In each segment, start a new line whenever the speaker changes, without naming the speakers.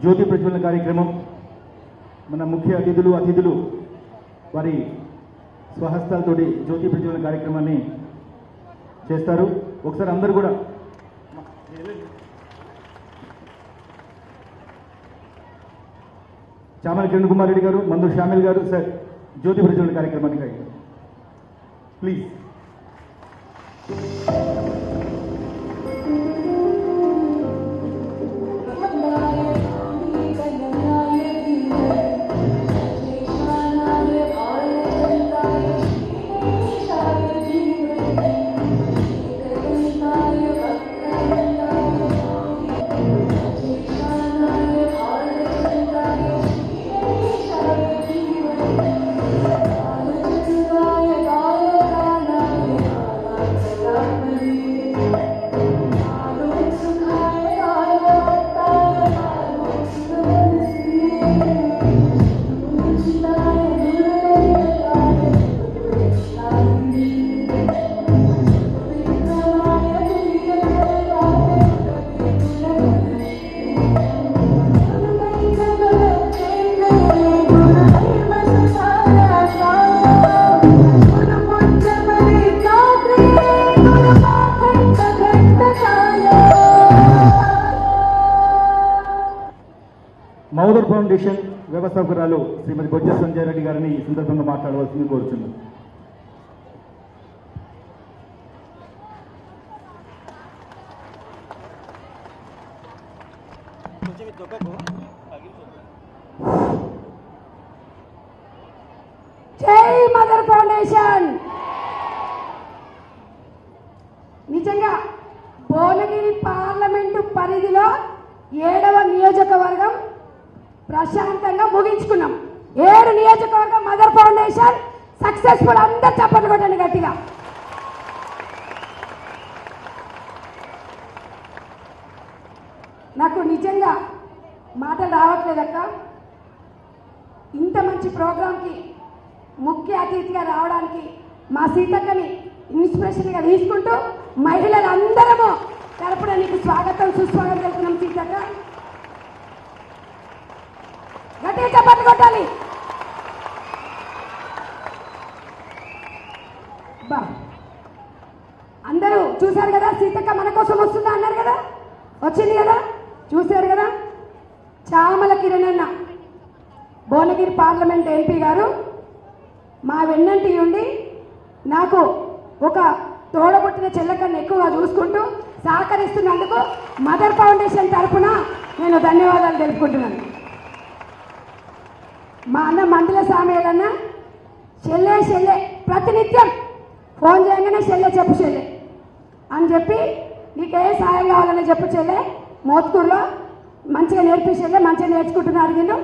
జ్యోతి ప్రజ్వలన కార్యక్రమం మన ముఖ్య అతిథులు వారి స్వహస్తాలతోటి జ్యోతి ప్రజ్వలన కార్యక్రమాన్ని చేస్తారు. ఒకసారి అందరూ కూడా చామల కిరణ్ కుమార్ రెడ్డి గారు, మందు షామిల్ గారు సార్ జ్యోతి ప్రజ్వలన కార్యక్రమానికి ప్లీజ్. మౌదర్ ఫౌండేషన్ వ్యవస్థాపకురాలు శ్రీమతి బొజ్జ సంజయ్ రెడ్డి గారిని ఈ సందర్భంగా మాట్లాడవలసింది కోరుచున్నాను.
జై మదర్ ఫౌండేషన్. నిజంగా భువనగిరి పార్లమెంటు పరిధిలో 7వ నియోజకవర్గం ప్రశాంతంగా ముగించుకున్నాం. 7 నియోజకవర్గం మదర్ ఫౌండేషన్ సక్సెస్ఫుల్. అందరు చప్పట్లు కొట్టండి గట్టిగా. నాకు నిజంగా మాటలు రావట్లేదక్క. ఇంత మంచి ప్రోగ్రాంకి ముఖ్య అతిథిగా రావడానికి మా సీతక్కని ఇన్స్పిరేషన్గా తీసుకుంటూ మహిళలందరము తరపున నీకు స్వాగతం సుస్వాగతం తెలుపుతున్నాం సీతక్క. గట్టిగా చప్పట్లు కొట్టాలి. అందరూ చూశారు కదా, సీతక్క మన కోసం వస్తుందా అన్నారు కదా, వచ్చింది కదా, చూశారు కదా. చామల కిరణ్ అన్న భువనగిరి పార్లమెంట్ ఎంపీ గారు మా వెన్నంటి ఉండి నాకు ఒక తోడబుట్టిన చెల్లకన్నా ఎక్కువగా చూసుకుంటూ సహకరిస్తున్నందుకు మదర్ ఫౌండేషన్ తరఫున నేను ధన్యవాదాలు తెలుపుకుంటున్నాను. మా అన్న మండల సామయ్యలన్న చెల్లె ప్రతినిత్యం ఫోన్ చేయగానే చెప్పు చెల్లె అని చెప్పి నీకే సాయం కావాలని చెప్పు చెల్లె, మోత్కూరులో మంచిగా నేర్పించలే, మంచిగా నేర్చుకుంటున్నా అడిగిండు.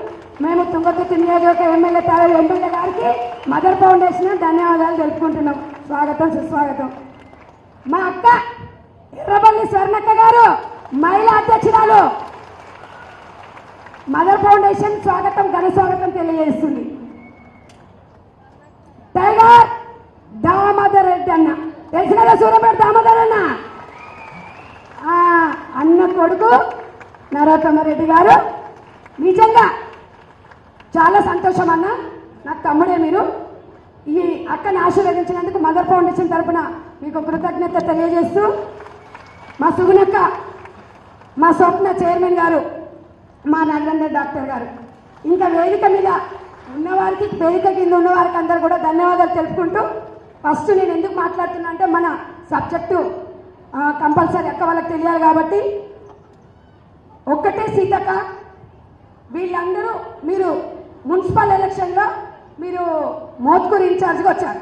మేము తుంగతుర్తి నియోజకవర్గ ఎమ్మెల్యే గారికి మదర్ ఫౌండేషన్ ధన్యవాదాలు తెలుపుకుంటున్నాం. స్వాగతం సుస్వాగతం. మా అక్క ఎర్రబల్లి స్వర్ణక్క గారు మహిళా అధ్యక్షురాలు మదర్ ఫౌండేషన్ స్వాగతం ఘన స్వాగతం తెలియజేస్తుంది. టైగర్ దామోదర్ రెడ్డి అన్న తెలుసు కదా, సూర్యాపేట దామోదర్ అన్న అన్న కొడుకు నరోత్తమరెడ్డి గారు. నిజంగా చాలా సంతోషం అన్న, నాకు తమ్ముడే మీరు. ఈ అక్కని ఆశీర్వదించినందుకు మదర్ ఫౌండేషన్ తరఫున మీకు కృతజ్ఞత తెలియజేస్తూ, మా సుగుణక్క, మా స్వప్న చైర్మన్ గారు, మా నగరందర్ డాక్టర్ గారు, ఇంకా వేదిక మీద ఉన్నవారికి, వేదిక కింద ఉన్నవారికి అందరూ కూడా ధన్యవాదాలు తెలుపుకుంటూ, ఫస్ట్ నేను ఎందుకు మాట్లాడుతున్నా అంటే మన సబ్జెక్టు కంపల్సరీ అక్క వాళ్ళకి తెలియాలి కాబట్టి, ఒక్కటే సీతక్క, వీళ్ళందరూ మీరు మున్సిపల్ ఎలక్షన్లో మీరు మోత్కూరు ఇన్ఛార్జ్గా వచ్చారు.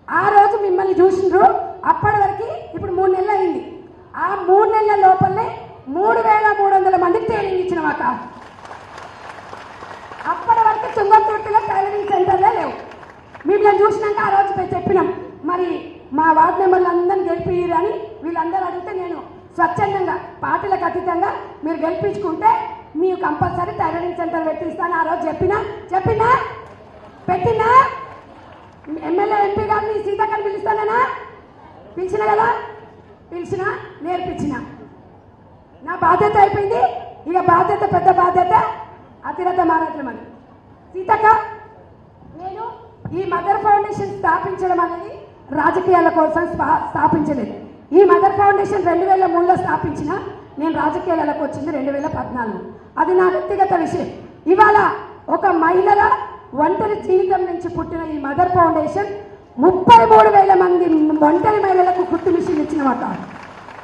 ఆ రోజు మిమ్మల్ని చూసిండ్రు. అప్పటి వరకు ఇప్పుడు 3 నెలలు అయింది. ఆ 3 నెలల లోపలనే 3300 మందికి ట్రైనింగ్ ఇచ్చినమాట. అప్పటి వరకు తుంగతుర్తిలో టైలరింగ్ సెంటర్లే లేవు. మిమ్మల్ని చూసినాక ఆ రోజు చెప్పినాం, మరి మా వార్డు మెంబర్లు అందరిని గెలిపియ్యరు అని. వీళ్ళందరూ అడిగితే నేను స్వచ్ఛందంగా పార్టీలకు అతీతంగా మీరు గెలిపించుకుంటే మీరు కంపల్సరీ టైలరింగ్ సెంటర్ పెట్టిస్తాను ఆ రోజు చెప్పినా పెట్టినా. ఎమ్మెల్యే ఎంపీ గారిని సీతక్కని పిలుస్తానా, పిలిచిన కదా, పిలిచిన నేర్పించిన. నా బాధ్యత అయిపోయింది. ఇక బాధ్యత పెద్ద బాధ్యత అతిరథ మారాజ్యమని. సీతక్క, నేను ఈ మదర్ ఫౌండేషన్ స్థాపించడం అనేది రాజకీయాల కోసం స్థాపించలేదు. ఈ మదర్ ఫౌండేషన్ 2003లో స్థాపించిన, నేను రాజకీయాలకు వచ్చింది 2014. అది నా వ్యక్తిగత విషయం. ఇవాళ ఒక మహిళల ఒంటరి జీవితం నుంచి పుట్టిన ఈ మదర్ ఫౌండేషన్ 33,000 మంది ఒంటరి మహిళలకు కుట్టు మిషన్ ఇచ్చినమాట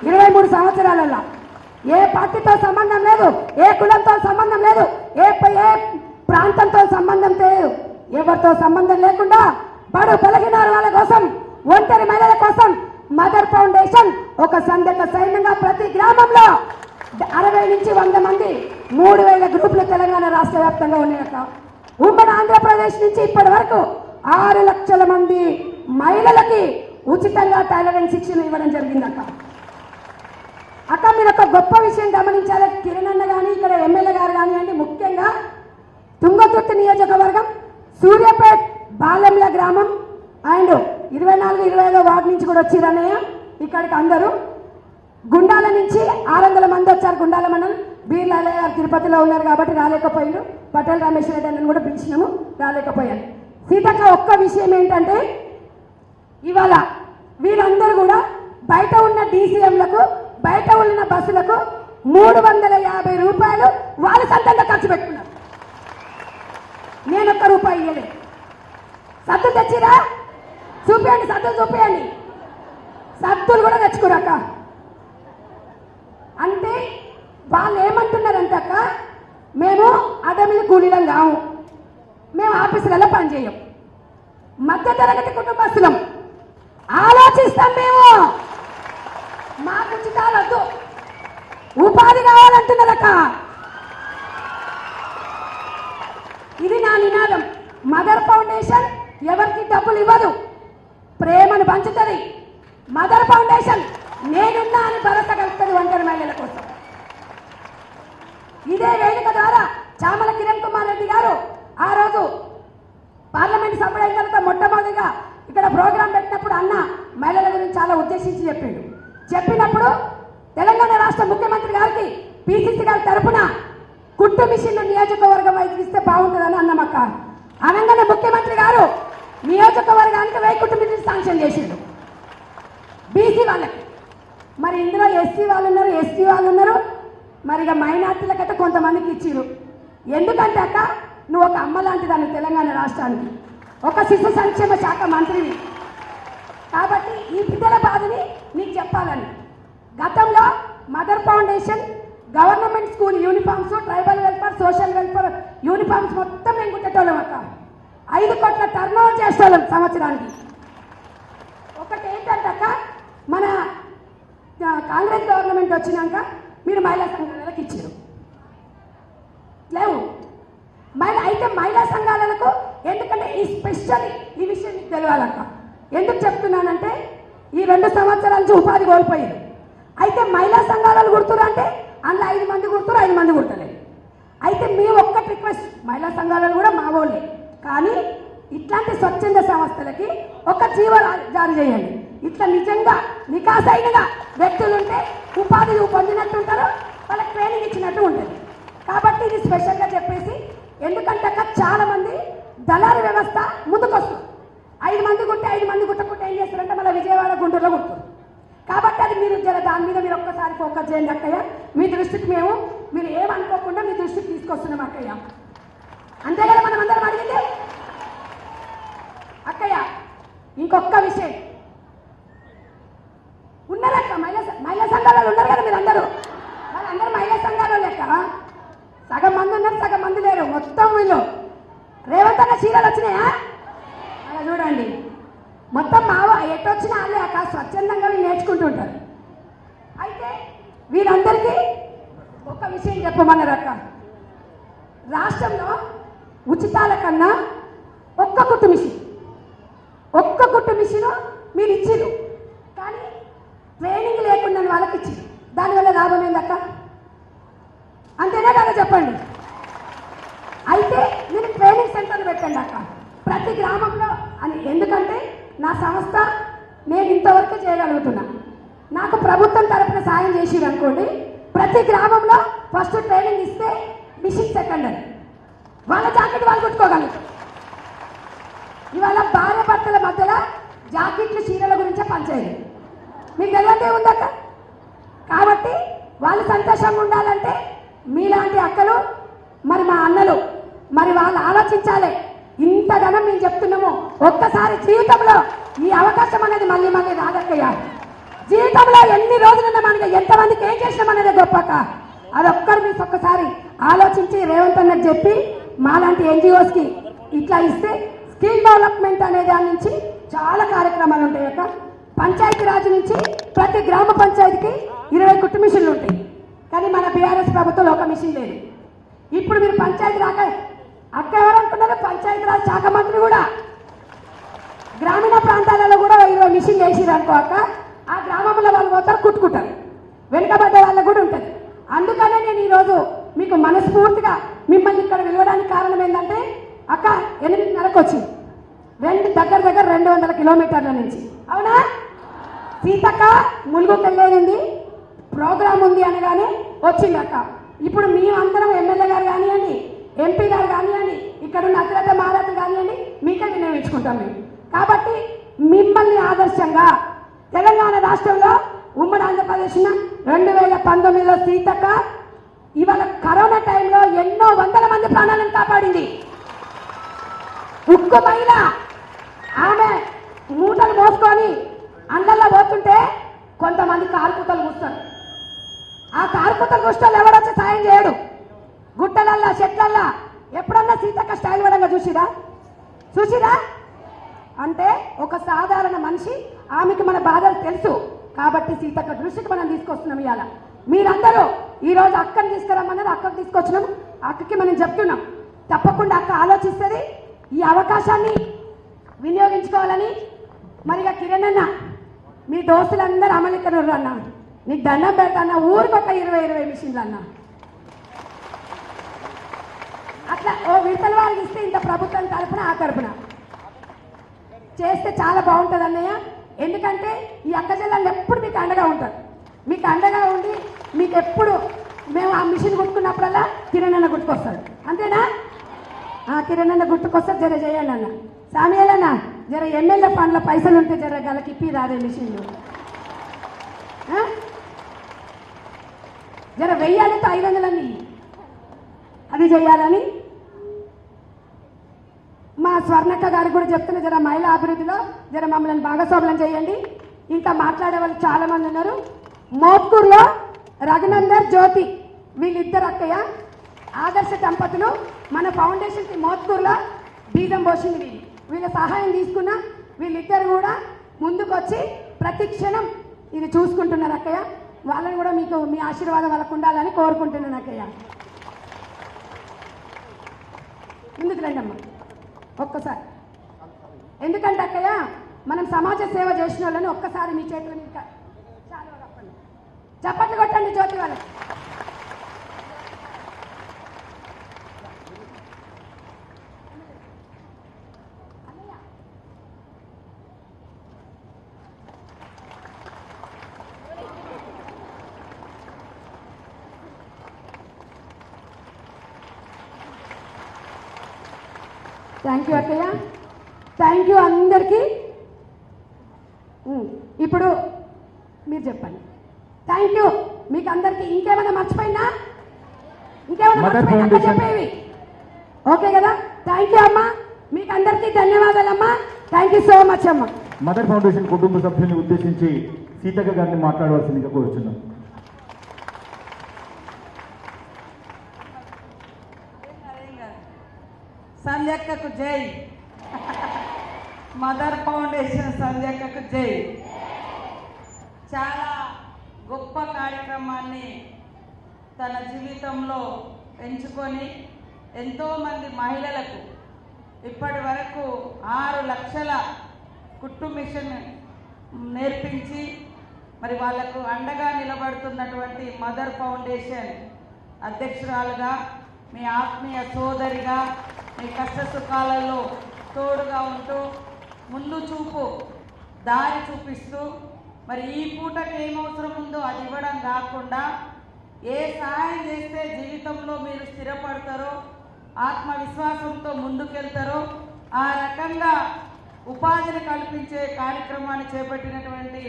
23 సంవత్సరాలలో. ఏ పార్టీతో సంబంధం లేదు, ఏ కులంతో సంబంధం లేదు, ఏ ప్రాంతంతో సంబంధం లేదు, ఎవరితో సంబంధం లేకుండా బడు బలహీన వాళ్ళ కోసం, ఒంటరి మహిళల కోసం మదర్ ఫౌండేషన్ ఒక సంఘట సైన్యంగా ప్రతి గ్రామంలో 60 నుంచి 100 మంది 3,000 గ్రూపులు తెలంగాణ రాష్ట్ర వ్యాప్తంగా ఉన్నాయట. ఉమ్మడి ఆంధ్రప్రదేశ్ నుంచి ఇప్పటి వరకు 6 లక్షల మంది మహిళలకి ఉచితంగా టైలరింగ్ శిక్షణ ఇవ్వడం జరిగిందట. అక్క, మీరు ఒక గొప్ప విషయం గమనించాలి. కిరణ్ అన్న కానీ, ఇక్కడ ఎమ్మెల్యే గారు కానివ్వండి, ముఖ్యంగా తుంగతుర్తి నియోజకవర్గం సూర్యాపేట్ బాలెంల గ్రామం అండ్ 24-25 వార్డు నుంచి కూడా వచ్చిరన్నయ్య. ఇక్కడికి అందరూ గుండాల నుంచి 600 మంది వచ్చారు. గుండాల మండలం బీర్లాలయ్య గారు తిరుపతిలో ఉన్నారు కాబట్టి రాలేకపోయారు. పటేల్ రమేష్ రెడ్డి అన్నను కూడా పిలిచినాము, రాలేకపోయారు. సీతక్క, ఒక్క విషయం ఏంటంటే ఇవాళ వీరందరూ కూడా బయట ఉన్న డీసీఎంలకు, బయట ఉన్న బస్సులకు 350 రూపాయలు వాళ్ళ సొంతంగా ఖర్చు పెట్టుకున్నారు. నేను ఒక్క రూపాయి ఇవ్వలేదు. సద్దులు తెచ్చిరా? చూపించండి, సద్దులు చూపించండి. సద్దులు కూడా తెచ్చుకోరక్క. అంటే వాళ్ళు ఏమంటున్నారంటే అక్క, మేము అడమిలి కూలీలం కాము, మేము ఆఫీసులలో పనిచేయం, మధ్యతరగతి కుటుంబస్తులం, ఆలోచిస్తాం, మేము మాకు ఉచితాలు వద్దు, ఉపాధి కావాలంటున్నారక్క. ఇది నా నినాదం. మదర్ ఫౌండేషన్ ఎవరికి డబ్బులు ఇవ్వదు, ప్రేమను పంచుతుంది. మదర్ ఫౌండేషన్ నేనున్నా అని భరోసా కలుగుతుంది ఒంటరి మహిళల కోసం. ఇదే వేదిక ద్వారా చామల కిరణ్ కుమార్ రెడ్డి గారు ఆ రోజు పార్లమెంట్ సభ్యుడైన తర్వాత మొట్టమొదటిగా ఇక్కడ ప్రోగ్రాం పెట్టినప్పుడు అన్న మహిళల గురించి చాలా ఉద్దేశించి చెప్పినప్పుడు తెలంగాణ రాష్ట్ర ముఖ్యమంత్రి గారికి పిసిసి గారి తరఫున కుట్టు మిషన్లు నియోజకవర్గం వైపు ఇస్తే బాగుంటుందని అన్నమక్క. అనగానే ముఖ్యమంత్రి గారు నియోజకవర్గానికి 1000 కుట్టు మిషన్లు శాంక్షన్ చేసిండు బీసీ వాళ్ళకి. మరి ఇందులో ఎస్సీ వాళ్ళు ఉన్నారు, ఎస్టీ వాళ్ళు ఉన్నారు, మరి ఇక మైనార్టీలకైతే కొంతమందికి ఇచ్చిరు. ఎందుకంటే అక్క, నువ్వు ఒక అమ్మ లాంటి దాన్ని తెలంగాణ రాష్ట్రానికి, ఒక శిశు సంక్షేమ శాఖ మంత్రిని కాబట్టి ఈ బిడ్డల బాధని నీకు చెప్పాలని. గతంలో mother foundation government school uniforms, tribal welfare, social welfare uniforms మొత్తం మేము కుట్టేటోళ్ళం అక్క. 5 కోట్ల టర్న్ ఓవర్ చేసేటోళ్ళం సంవత్సరానికి. ఒకటి ఏంటంటే అక్క, మన కాంగ్రెస్ గవర్నమెంట్ వచ్చినాక మీరు మహిళా సంఘాలకు ఇచ్చారు లేవు అయితే మహిళా సంఘాలకు ఎందుకంటే ఈ స్పెషల్ ఈ విషయం మీకు తెలియాలక్క. ఎందుకు చెప్తున్నానంటే ఈ 2 సంవత్సరాల నుంచి ఉపాధి కోల్పోయారు. అయితే మహిళా సంఘాలను గుర్తురు అంటే అందులో 5 మంది గుర్తురు, 5 మంది గుర్తలేదు. అయితే మీ ఒక్కటి రిక్వెస్ట్, మహిళా సంఘాలను కూడా మా వాళ్ళే, కానీ ఇట్లాంటి స్వచ్ఛంద సంస్థలకి ఒక జీవో జారీ చేయండి. ఇట్లా నిజంగా నికాసైనగా వ్యక్తులుంటే ఉపాధి పొందినట్టు ఉంటారు, వాళ్ళకి ట్రైనింగ్ ఇచ్చినట్టు ఉంటుంది. కాబట్టి ఇది స్పెషల్గా చెప్పేసి, ఎందుకంటే చాలా మంది దళారు వ్యవస్థ ముందుకొస్తుంది. 5 మంది గుంటే 5 మంది గుట్టకుంటే ఏం చేస్తారంటే మళ్ళీ విజయవాడ, గుంటూరులో కుడుతుంది. కాబట్టి అది మీరు దాని మీద మీరు ఒక్కసారి ఫోకస్ చేయండి అక్కయ్య. మీ దృష్టికి మీరు ఏమనుకోకుండా మీ దృష్టికి తీసుకొస్తున్నాం అక్కయ్య. అంతే కదా మనం అందరం అడిగింది అక్కయ్య. ఇంకొక విషయం, ఉన్నారక్క మహిళా సంఘాలలో ఉన్నారు కదా మీరు అందరూ, వాళ్ళందరూ మహిళా సంఘాలు లెక్క. సగం మంది ఉన్నారు, సగం మంది లేరు. మొత్తం వీళ్ళు రేవంత్ అన్న చీరలు వచ్చినాయా అలా చూడండి. మొత్తం ఎటు వచ్చినా వాళ్ళే అక్క స్వచ్ఛందంగా వీళ్ళు నేర్చుకుంటుంటారు. అయితే వీళ్ళందరికీ ఒక విషయం చెప్పమన్నారు అక్క. రాష్ట్రంలో ఉచితాల కన్నా ఒక్క కుట్టు మిషన్ మీరు ఇచ్చిరు, కానీ ట్రైనింగ్ లేకుండా వాళ్ళకి ఇచ్చి దానివల్ల లాభం ఏందక్క? అంతేనా కదా చెప్పండి. అయితే మీరు ట్రైనింగ్ సెంటర్లు పెట్టండి అక్క ప్రతి గ్రామంలో అని. ఎందుకంటే నా సంస్థ నేను ఇంతవరకు చేయగలుగుతున్నా. నాకు ప్రభుత్వం తరపున సాయం చేసిరు అనుకోండి, ప్రతి గ్రామంలో ఫస్ట్ ట్రైనింగ్ ఇస్తే మిషన్ సెకండరీ, వాళ్ళ జాకెట్ వాళ్ళు కుట్టుకోగలరు. ఇవాళ భార్య భర్తల మధ్యలో జాకెట్లు చీరల గురించే పనిచేయదు, మీకు తెలియదే ఉందక్క. కాబట్టి వాళ్ళు సంతోషంగా ఉండాలంటే మీలాంటి అక్కలు మరి మా అన్నలు మరి వాళ్ళు ఆలోచించాలి. ఇంతగానో మేము చెప్తున్నాము, ఒక్కసారి జీవితంలో ఈ అవకాశం అనేది మళ్ళీ మళ్ళీ రాదక్కయ్యా. జీవితంలో ఎన్ని రోజులున్నా మనకి ఎంతమందికి ఏం చేసినామనేది గొప్పక. అదొక్కరు మీరు ఒక్కసారి ఆలోచించి రేవంత్ అన్నకు చెప్పి మాలాంటి ఎన్జిఓస్కి ఇట్లా ఇస్తే స్కిల్ డెవలప్మెంట్ అనే దాని నుంచి చాలా కార్యక్రమాలు ఉంటాయి అక్క. పంచాయతీ రాజు నుంచి ప్రతి గ్రామ పంచాయతీకి 20 కుట్టు మిషన్లు ఉంటాయి. కానీ మన బీఆర్ఎస్ ప్రభుత్వంలో ఒక మిషన్ లేదు. ఇప్పుడు మీరు పంచాయతీ రాక అక్క ఎవరనుకున్నారు, పంచాయతీ రాజ్ శాఖ మంత్రి కూడా గ్రామీణ ప్రాంతాలలో కూడా 20 మిషన్లు వేసిరు అనుకో అక్క, ఆ గ్రామంలో వాళ్ళు పోతారు కుట్టుకుంటారు, వెనుకబడ్డ వాళ్ళకు కూడా ఉంటుంది. అందుకనే నేను ఈరోజు మీకు మనస్ఫూర్తిగా మిమ్మల్ని ఇక్కడ పిలవడానికి కారణం ఏంటంటే అక్క 8:30కు వచ్చింది, దగ్గర 200 కిలోమీటర్ల నుంచి, అవునా? సీతక్క ములుగుకి వెళ్ళేది ప్రోగ్రామ్ ఉంది అనగానే వచ్చింది అక్క. ఇప్పుడు మేమందరం ఎమ్మెల్యే గారు కానివ్వండి, ఎంపీ గారు కానివ్వండి, ఇక్కడ ఉన్న అతిరథ మహారాజు కానివ్వండి, మీకే వినియోగించుకుంటాం మేము. కాబట్టి మిమ్మల్ని ఆదర్శంగా తెలంగాణ రాష్ట్రంలో ఉమ్మడి ఆంధ్రప్రదేశ్ 2019లో సీతక్క ఇవాళ కరోనా టైంలో ఎన్నో వందల మంది ప్రాణాలను కాపాడింది. ఉక్కు మహిళ, ఆమె మూటలు మోసుకొని అండల్లో పోతుంటే కొంతమంది కారుకుతలు కూర్చొని, ఆ కారుకుతలు కూర్చొని ఎవడొచ్చి సాయం చేయడు. గుట్టలల్లా చెట్లల్లా ఎప్పుడన్నా సీతక్క స్టైల్ పడంగా చూసిరా అంటే ఒక సాధారణ మనిషి, ఆమెకి మన బాధలు తెలుసు. కాబట్టి సీతక్క దృష్టికి మనం తీసుకొస్తున్నాం. ఇవాళ మీరందరూ ఈరోజు అక్కని తీసుకురమ్మన్నారు, అక్కకు తీసుకొచ్చినాం. అక్కకి మనం చెప్తున్నాం, తప్పకుండా అక్క ఆలోచిస్తుంది, ఈ అవకాశాన్ని వినియోగించుకోవాలని. మరిగా కిరణ్ అన్న, మీ దోస్తులందరూ అమలికనుర్రు అన్న, నీకు దండం పెడతా, ఊరికొక 20 మిషన్లు అన్న. అట్లా ఓ విడతల వారికి ఇస్తే ఇంత ప్రభుత్వం తరపున ఆ తరపున చేస్తే చాలా బాగుంటుంది అన్నయ్య. ఎందుకంటే ఈ అక్క జిల్లాలో ఎప్పుడు మీకు అండగా ఉంటారు, మీకు అండగా ఉండి మీకు ఎప్పుడు మేము ఆ మిషన్ గుట్టుకున్నప్పుడల్లా కిరణ్ అన్న గుర్తుకొస్తాడు, అంతేనా? కిరణ్ అన్న గుర్తుకొస్తారు. జర చేయండి అన్న, సామియాలన్న జర ఎమ్మెల్యే ఫండ్ల పైసలు ఉంటే జర గలకి ఇప్పి రాదే మిషన్లు, జర 1000 to 500 అది చేయాలని మా స్వర్ణక్క గారికి కూడా చెప్తున్నా. జర మహిళా అభివృద్ధిలో జర మమ్మల్ని భాగస్వాములను చేయండి. ఇంకా మాట్లాడే వాళ్ళు చాలా మంది ఉన్నారు. మోత్కూరులో రఘునందర్ జ్యోతి వీళ్ళిద్దరు అక్కయ్య ఆదర్శ దంపతులు మన ఫౌండేషన్కి మోత్కూరులో బీజం పోసింది. వీళ్ళ సహాయం తీసుకున్న వీళ్ళిద్దరు కూడా ముందుకొచ్చి ప్రతి క్షణం ఇది చూసుకుంటున్నారు అక్కయ్య. వాళ్ళని కూడా మీకు మీ ఆశీర్వాదం వాళ్ళకు ఉండాలని కోరుకుంటున్నాను అక్కయ్య. ముందుకు రండి అమ్మ ఒక్కసారి. ఎందుకంటే అక్కయ్య మనం సమాజ సేవ చేసిన వాళ్ళని ఒక్కసారి మీ చేతుల మీద చప్పట్లు కొట్టండి జ్యోతి వాళ్ళకి. థ్యాంక్ యూ అక్కయ్య, థ్యాంక్ యూ అందరికీ. ఇప్పుడు మీరు చెప్పండి. థ్యాంక్ యూ మీకు అందరికీ. ఇంకేమైనా మర్చిపోయినా చెప్పేవి ఓకే కదా? థ్యాంక్ యూ అమ్మా, మీకు అందరికీ ధన్యవాదాలమ్మా. థ్యాంక్ యూ సో మచ్ అమ్మా.
మదర్ ఫౌండేషన్ కుటుంబ సభ్యుల్ని ఉద్దేశించి సీతక్క గారిని మాట్లాడవలసిందిగా కోరుచున్నాం.
సంధ్యక్కకు జై. మదర్ ఫౌండేషన్ సంధ్యక్కకు జై. చాలా గొప్ప కార్యక్రమాన్ని తన జీవితంలో ఎంచుకొని ఎంతోమంది మహిళలకు ఇప్పటి వరకు 6 లక్షల కుట్టు మిషన్ నేర్పించి మరి వాళ్లకు అండగా నిలబడుతున్నటువంటి మదర్ ఫౌండేషన్ అధ్యక్షురాలుగా, మీ ఆత్మీయ సోదరిగా, మీ కష్ట సుఖాలలో తోడుగా ఉంటూ ముందు చూపు దారి చూపిస్తూ మరి ఈ పూటకి ఏమవసరం ఉందో అది ఇవ్వడం కాకుండా ఏ సహాయం చేస్తే జీవితంలో మీరు స్థిరపడతారో, ఆత్మవిశ్వాసంతో ముందుకెళ్తారో ఆ రకంగా ఉపాధిని కల్పించే కార్యక్రమాన్ని చేపట్టినటువంటి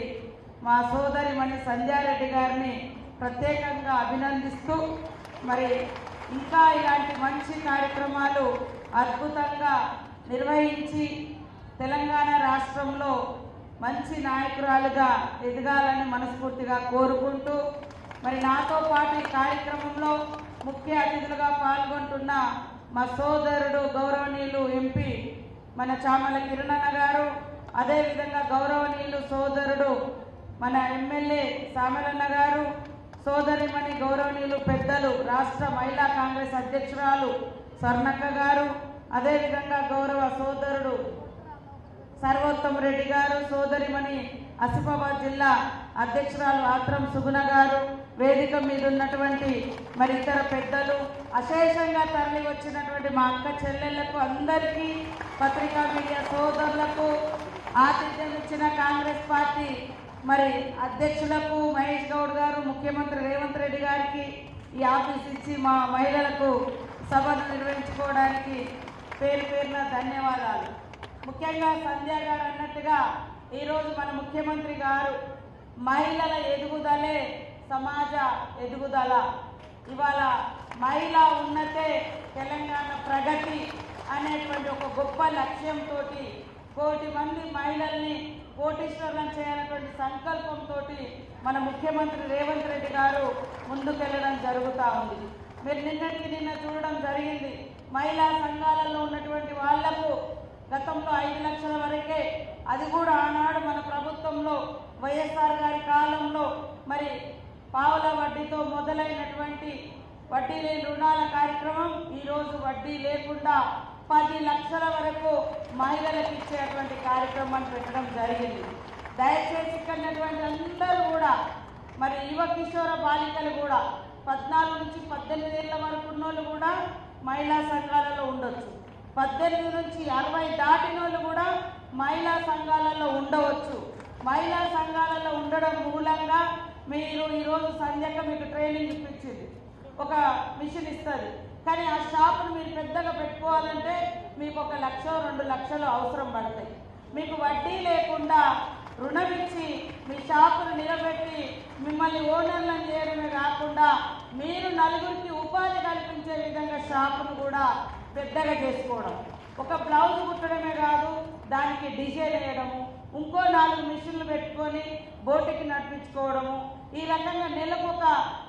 మా సోదరిమణి సంధ్యారెడ్డి గారిని ప్రత్యేకంగా అభినందిస్తూ, మరి ఇంకా ఇలాంటి మంచి కార్యక్రమాలు అద్భుతంగా నిర్వహించి తెలంగాణ రాష్ట్రంలో మంచి నాయకురాలుగా ఎదగాలని మనస్ఫూర్తిగా కోరుకుంటూ, మరి నాతో పాటు ఈ కార్యక్రమంలో ముఖ్య అతిథులుగా పాల్గొంటున్న మా సోదరుడు గౌరవనీయులు ఎంపీ మన చామల కిరణన్న గారు, అదేవిధంగా గౌరవనీయులు సోదరుడు మన ఎమ్మెల్యే సామలన్న గారు, సోదరిమణి గౌరవనీయులు పెద్దలు రాష్ట్ర మహిళా కాంగ్రెస్ అధ్యక్షురాలు స్వర్ణక్క గారు, అదేవిధంగా గౌరవ సోదరుడు సర్వోత్తమ్ రెడ్డి గారు, సోదరిమణి ఆసిఫాబాద్ జిల్లా అధ్యక్షురాలు ఆత్రం సుగుణ గారు, వేదిక మీద ఉన్నటువంటి మరి ఇతర పెద్దలు, అశేషంగా తరలి వచ్చినటువంటి మా అక్క చెల్లెళ్లకు అందరికీ, పత్రికా మీడియా సోదరులకు, ఆతిథ్యం ఇచ్చిన కాంగ్రెస్ పార్టీ మరి అధ్యక్షులకు మహేష్ గౌడ్ గారు, ముఖ్యమంత్రి రేవంత్ రెడ్డి గారికి ఈ ఆఫీస్ ఇచ్చి మా మహిళలకు సభను నిర్వహించుకోవడానికి పేరు పేరున ధన్యవాదాలు. ముఖ్యంగా సంధ్య గారు అన్నట్టుగా ఈరోజు మన ముఖ్యమంత్రి గారు మహిళల ఎదుగుదలే సమాజ ఎదుగుదల, ఇవాళ మహిళా ఉన్నతే తెలంగాణ ప్రగతి అనేటువంటి ఒక గొప్ప లక్ష్యంతో 1 కోటి మంది మహిళల్ని కోటీశ్వరులను చేయాలనేటువంటి సంకల్పంతో మన ముఖ్యమంత్రి రేవంత్ రెడ్డి గారు ముందుకెళ్ళడం జరుగుతూ ఉంది. మీరు నిన్న చూడడం జరిగింది. మహిళా సంఘాలలో ఉన్నటువంటి వాళ్లకు గతంలో 5 లక్షల వరకే, అది కూడా ఆనాడు మన ప్రభుత్వంలో వైఎస్ఆర్ గారి కాలంలో మరి పావుల వడ్డీతో మొదలైనటువంటి వడ్డీ లేని రుణాల కార్యక్రమం ఈరోజు వడ్డీ లేకుండా 10 లక్షల వరకు మహిళలకు ఇచ్చేటువంటి కార్యక్రమాన్ని పెట్టడం జరిగింది. దయచేసి ఇక్కడటువంటి అందరూ కూడా మరి యువ కిషోర బాలికలు కూడా 14 నుంచి 18 ఏళ్ల వరకు ఉన్నోళ్ళు కూడా మహిళా సంఘాలలో ఉండొచ్చు, 18 నుంచి 60 దాటిన వాళ్ళు కూడా మహిళా సంఘాలలో ఉండవచ్చు. మహిళా సంఘాలలో ఉండడం మూలంగా మీరు ఈరోజు సంధ్యక మీకు ట్రైనింగ్ ఇప్పించింది, ఒక మిషన్ ఇస్తుంది. కానీ ఆ షాపును మీరు పెద్దగా పెట్టుకోవాలంటే మీకు 1 లక్ష 2 లక్షలు అవసరం పడతాయి. మీకు వడ్డీ లేకుండా రుణం ఇచ్చి మీ షాపును నిలబెట్టి మిమ్మల్ని ఓనర్లను చేయడమే కాకుండా మీరు నలుగురికి ఉపాధి కల్పించే విధంగా షాపును కూడా పెద్దగా చేసుకోవడం, ఒక బ్లౌజ్ కుట్టడమే కాదు దానికి డిజైన్ వేయడము, ఇంకో 4 మిషన్లు పెట్టుకొని బోటికి నడిపించుకోవడము, ఈ రకంగా నెలకు ఒక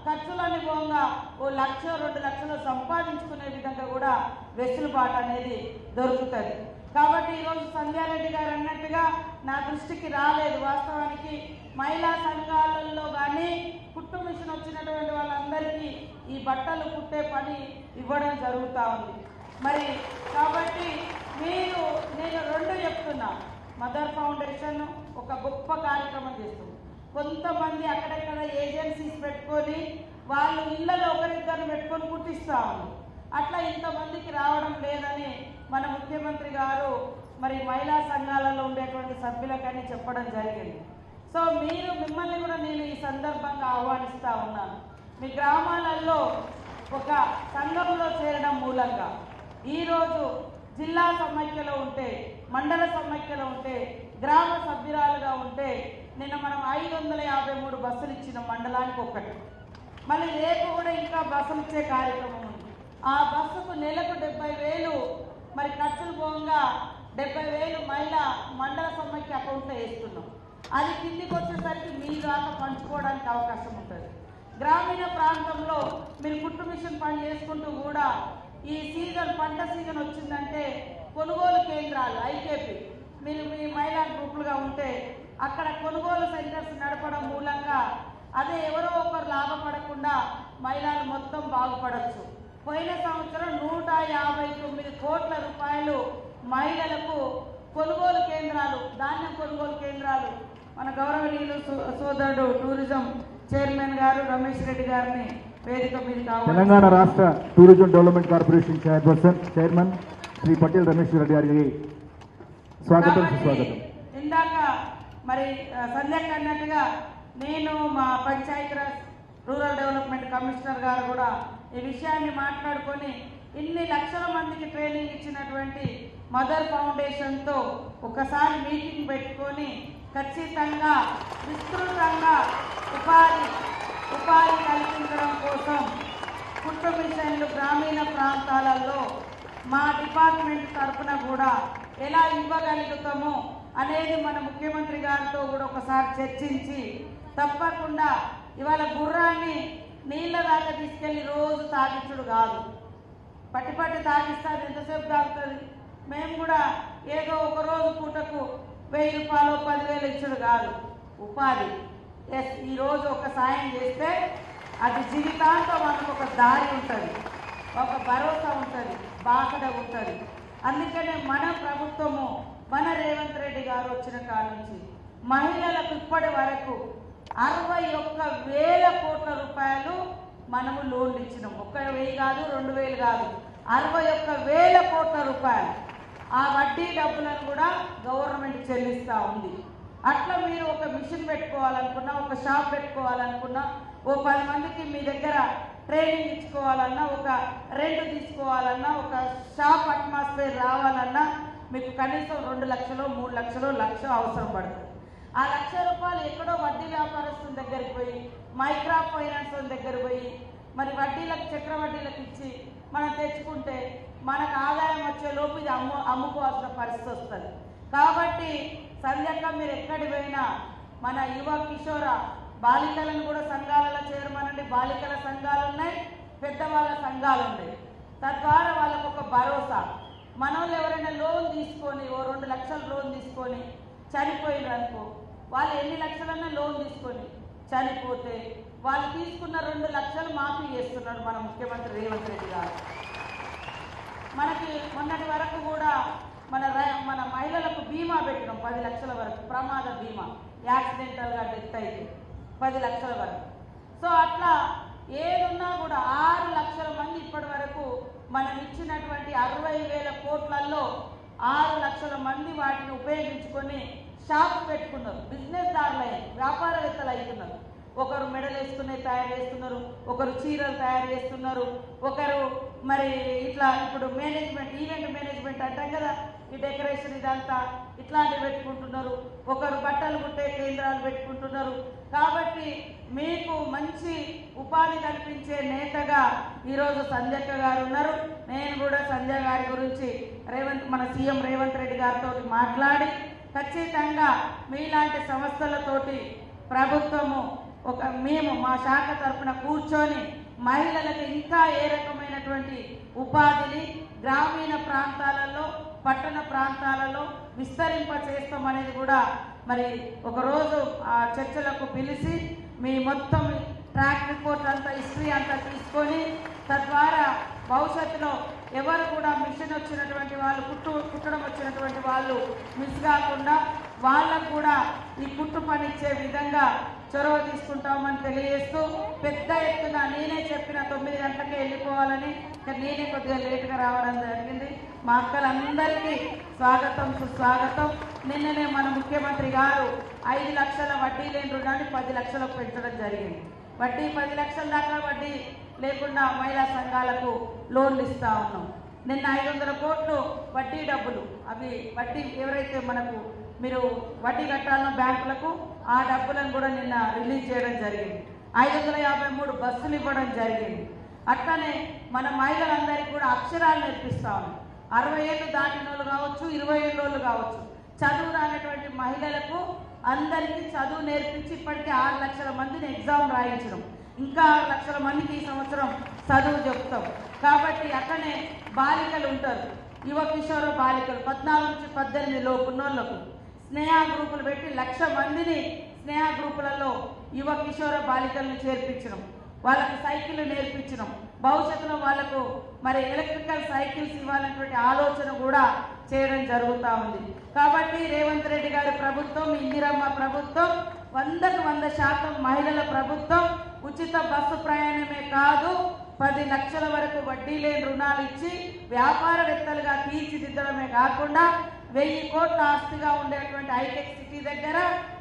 ఖర్చులని పోగా 1 లక్ష 2 లక్షలు సంపాదించుకునే విధంగా కూడా వెసులుబాటు అనేది దొరుకుతుంది. కాబట్టి ఈరోజు సంధ్యారెడ్డి గారు అన్నట్టుగా నా దృష్టికి రాలేదు. వాస్తవానికి మహిళా సంఘాలలో కానీ కుట్టు మిషన్ వచ్చినటువంటి వాళ్ళందరికీ ఈ బట్టలు కుట్టే పని ఇవ్వడం జరుగుతూ ఉంది. మరి కాబట్టి నేను 2 చెప్తున్నా, మదర్ ఫౌండేషన్ ఒక గొప్ప కార్యక్రమం చేస్తుంది. కొంతమంది అక్కడక్కడ ఏజెన్సీస్ పెట్టుకొని వాళ్ళు ఇళ్లలో ఒకరిద్దరు పెట్టుకొని కుట్టిస్తూ ఉన్నారు. అట్లా ఇంతమందికి రావడం లేదని మన ముఖ్యమంత్రి గారు మరి మహిళా సంఘాలలో ఉండేటువంటి సభ్యులకని చెప్పడం జరిగింది. సో మిమ్మల్ని కూడా నేను ఈ సందర్భంగా ఆహ్వానిస్తూ ఉన్నాను. మీ గ్రామాలలో ఒక సంఘంలో చేరడం మూలంగా ఈరోజు జిల్లా సమైక్యలో ఉంటే, మండల సమైక్యలో ఉంటే, గ్రామ సభ్యురాలుగా ఉంటే నిన్న మనం 553 బస్సులు ఇచ్చిన మండలానికి ఒకటి, మళ్ళీ రేపు కూడా ఇంకా బస్సులు ఇచ్చే కార్యక్రమం ఉంది. ఆ బస్సుకు నెలకు 70,000 మరి ఖర్చులు పోగా 70,000 మహిళా మండల సమైక్య అకౌంట్లో వేస్తున్నాం. అది కిందికి వచ్చేసరికి మీ దాకా పంచుకోవడానికి అవకాశం ఉంటుంది. గ్రామీణ ప్రాంతంలో మీరు కుట్టు మిషన్ పని చేసుకుంటూ కూడా ఈ సీజన్ పంట సీజన్ వచ్చిందంటే కొనుగోలు కేంద్రాలు ఐకేపీ మీరు మీ మహిళా గ్రూపులుగా ఉంటే అక్కడ కొనుగోలు సెంటర్స్ నడపడం మూలంగా అదే ఎవరో ఒకరు లాభపడకుండా మహిళలు మొత్తం బాగుపడవచ్చు. పోయిన సంవత్సరం 159 కోట్ల రూపాయలు మహిళలకు కొనుగోలు కేంద్రాలు, ధాన్యం కొనుగోలు కేంద్రాలు మన గౌరవనీయులు సోదరుడు టూరిజం చైర్మన్ గారు రమేష్ రెడ్డి గారిని వేదిక మీద
తెలంగాణ రాష్ట్ర tourism development corporation chairman Shri Patel Ramesh Reddy గారికి స్వాగతం సుస్వాగతం.
ఇందాక మరి సంధ్యకు అన్నట్టుగా నేను మా పంచాయతీరాజ్ రూరల్ డెవలప్మెంట్ కమిషనర్ గారు కూడా ఈ విషయాన్ని మాట్లాడుకొని ఇన్ని లక్షల మందికి ట్రైనింగ్ ఇచ్చినటువంటి మదర్ ఫౌండేషన్తో ఒకసారి మీటింగ్ పెట్టుకొని ఖచ్చితంగా విస్తృతంగా ఉపాధి కల్పించడం కోసం కుట్టు మిషన్లు గ్రామీణ ప్రాంతాలలో మా డిపార్ట్మెంట్ తరఫున కూడా ఎలా ఇవ్వగలుగుతామో అనేది మన ముఖ్యమంత్రి గారితో కూడా ఒకసారి చర్చించి తప్పకుండా ఇవాళ గుర్రాన్ని నీళ్ళ దాకా తీసుకెళ్ళి రోజు తాగించుడు కాదు, పట్టి తాగిస్తారు, ఎంతసేపు తాగుతుంది. మేము కూడా ఏదో ఒక రోజు పూటకు 1000 రూపాయలు 10,000 ఇచ్చుడు కాదు, ఉపాధి. ఎస్, ఈరోజు ఒక సాయం చేస్తే అది జీవితాంతం మనకు ఒక దారి ఉంటుంది, ఒక భరోసా ఉంటుంది, బాసడ ఉంటుంది. అందుకనే మన ప్రభుత్వము, మన రేవంత్ రెడ్డి గారు వచ్చిన కాడి నుంచి మహిళలకు ఇప్పటి వరకు 61,000 కోట్ల రూపాయలు మనము లోన్లు ఇచ్చినాం. 1,000 కాదు, 2,000 కాదు, 61,000 కోట్ల రూపాయలు. ఆ వడ్డీ డబ్బులను కూడా గవర్నమెంట్ చెల్లిస్తూ ఉంది. అట్లా మీరు ఒక మిషన్ పెట్టుకోవాలనుకున్నా, ఒక షాప్ పెట్టుకోవాలనుకున్నా, ఓ 10 మందికి మీ దగ్గర ట్రైనింగ్ ఇచ్చుకోవాలన్నా, ఒక రెంట్ తీసుకోవాలన్నా, ఒక షాప్ అట్మాస్ఫియర్ రావాలన్నా మీకు కనీసం 2 లక్షలు 3 లక్షలు 1,00,000 అవసరం పడుతుంది. ఆ 1,00,000 రూపాయలు ఎక్కడో వడ్డీ వ్యాపారస్తుల దగ్గరికి పోయి, మైక్రో ఫైనాన్స్ దగ్గర పోయి, మరి వడ్డీలకు చక్రవడ్డీలకు ఇచ్చి మనం తెచ్చుకుంటే మనకు ఆదాయం వచ్చే లోపు ఇది అమ్ముకోవాల్సిన పరిస్థితి వస్తుంది. కాబట్టి సంధ్యక్క మీరు ఎక్కడి పోయినా మన యువ కిషోర బాలికలను కూడా సంఘాలలో చేరమనండి. బాలికల సంఘాలు ఉన్నాయి, పెద్దవాళ్ళ సంఘాలు ఉన్నాయి. తద్వారా వాళ్ళకు ఒక భరోసా. మనోళ్ళు ఎవరైనా లోన్ తీసుకొని ఓ 2 లక్షల లోన్ తీసుకొని చనిపోయినారు అనుకో, వాళ్ళు ఎన్ని లక్షలన్నా లోన్ తీసుకొని చనిపోతే వాళ్ళు తీసుకున్న 2 లక్షలు మాఫీ చేస్తున్నారు మన ముఖ్యమంత్రి రేవంత్ రెడ్డి గారు. మనకి మొన్నటి వరకు కూడా మన మహిళలకు బీమా పెట్టినాం 10 లక్షల వరకు, ప్రమాద బీమా, యాక్సిడెంటల్గా డెత్ అయితే 10 లక్షల వరకు. సో అట్లా ఏదున్నా కూడా 6 లక్షల మంది ఇప్పటి వరకు మనం ఇచ్చినటువంటి 60,000 కోట్లలో 6 లక్షల మంది వాటిని ఉపయోగించుకొని షాప్ పెట్టుకున్నారు, బిజినెస్ దారులు వ్యాపారవేత్తలు అవుతున్నారు. ఒకరు మెడలు వేసుకునే తయారు చేస్తున్నారు, ఒకరు చీరలు తయారు చేస్తున్నారు, ఒకరు మరి ఇట్లా ఇప్పుడు మేనేజ్మెంట్, ఈవెంట్ మేనేజ్మెంట్ అంటాం కదా, ఈ డెకరేషన్ ఇదంతా ఇట్లాంటివి పెట్టుకుంటున్నారు, ఒకరు బట్టలు కుట్టే కేంద్రాలు పెట్టుకుంటున్నారు. కాబట్టి మీకు మంచి ఉపాధి కల్పించే నేతగా ఈరోజు సంధ్యక్క గారు ఉన్నారు. నేను కూడా సంధ్య గారి గురించి మన సీఎం రేవంత్ రెడ్డి గారితో మాట్లాడి ఖచ్చితంగా మీలాంటి సంస్థలతోటి ప్రభుత్వము మేము మా శాఖ తరఫున కూర్చొని మహిళలకు ఇంకా ఏ రకమైనటువంటి ఉపాధిని గ్రామీణ ప్రాంతాలలో, పట్టణ ప్రాంతాలలో విస్తరింప చేస్తామనేది కూడా మరి ఒకరోజు ఆ చర్చలకు పిలిచి మీ మొత్తం ట్రాక్ రిపోర్ట్ అంతా, హిస్టరీ అంతా తీసుకొని తద్వారా భవిష్యత్తులో ఎవరు కూడా మిషన్ వచ్చినటువంటి వాళ్ళు, కుట్టడం వచ్చినటువంటి వాళ్ళు మిస్ కాకుండా వాళ్ళకు కూడా ఈ కుట్టు పని ఇచ్చే విధంగా చొరవ తీసుకుంటామని తెలియజేస్తూ, పెద్ద ఎత్తున నేనే చెప్పిన 9 గంటలకే వెళ్ళిపోవాలని, నేనే కొద్దిగా లేటుగా రావడం జరిగింది. మా అక్కలందరికీ స్వాగతం, సుస్వాగతం. నిన్ననే మన ముఖ్యమంత్రి గారు 5 లక్షల వడ్డీ లేని రుణాన్ని 10 లక్షలకు పెంచడం జరిగింది. వడ్డీ 10 లక్షల దాకా వడ్డీ లేకుండా మహిళా సంఘాలకు లోన్లు ఇస్తూ ఉన్నాం. నిన్న 500 కోట్లు వడ్డీ డబ్బులు, అవి వడ్డీ ఎవరైతే మనకు మీరు వడ్డీ కట్టాలన్న బ్యాంకులకు ఆ డబ్బులను కూడా నిన్న రిలీజ్ చేయడం జరిగింది. 553 బస్సులు ఇవ్వడం జరిగింది. అట్లనే మన మహిళలందరికీ కూడా అక్షరాలు నేర్పిస్తా ఉన్నాం. 60 ఏళ్ళు దాటిన వాళ్ళు కావచ్చు, 20 ఏళ్ళ వాళ్ళు కావచ్చు, చదువు రానటువంటి మహిళలకు అందరికీ చదువు నేర్పించి ఇప్పటికే 6 లక్షల మందిని ఎగ్జామ్ రాయించడం, ఇంకా 6 లక్షల మందికి ఈ సంవత్సరం చదువు చెప్తాం. కాబట్టి అట్లనే బాలికలు ఉంటారు, యువ కిషోర బాలికలు 14 నుంచి 18 లోపు ఉన్నోళ్లకు స్నేహ గ్రూపులు పెట్టి 1,00,000 మందిని స్నేహ గ్రూపులలో యువ కిషోర బాలికలను చేర్పించడం, వాళ్ళకు సైకిల్ నేర్పించడం, భవిష్యత్తులో వాళ్ళకు మరి ఎలక్ట్రికల్ సైకిల్స్ ఇవ్వాలనేటువంటి ఆలోచన కూడా చేయడం జరుగుతూ ఉంది. కాబట్టి రేవంత్ రెడ్డి గారి ప్రభుత్వం, ఇందిరమ్మ ప్రభుత్వం 100% మహిళల ప్రభుత్వం. ఉచిత బస్సు ప్రయాణమే కాదు, 10 లక్షల వరకు వడ్డీ లేని రుణాలు ఇచ్చి వ్యాపారవేత్తలుగా తీర్చిదిద్దడమే కాకుండా 1000 కోట్ల ఆస్తిగా ఉండేటువంటి హైటెక్ సిటీ దగ్గర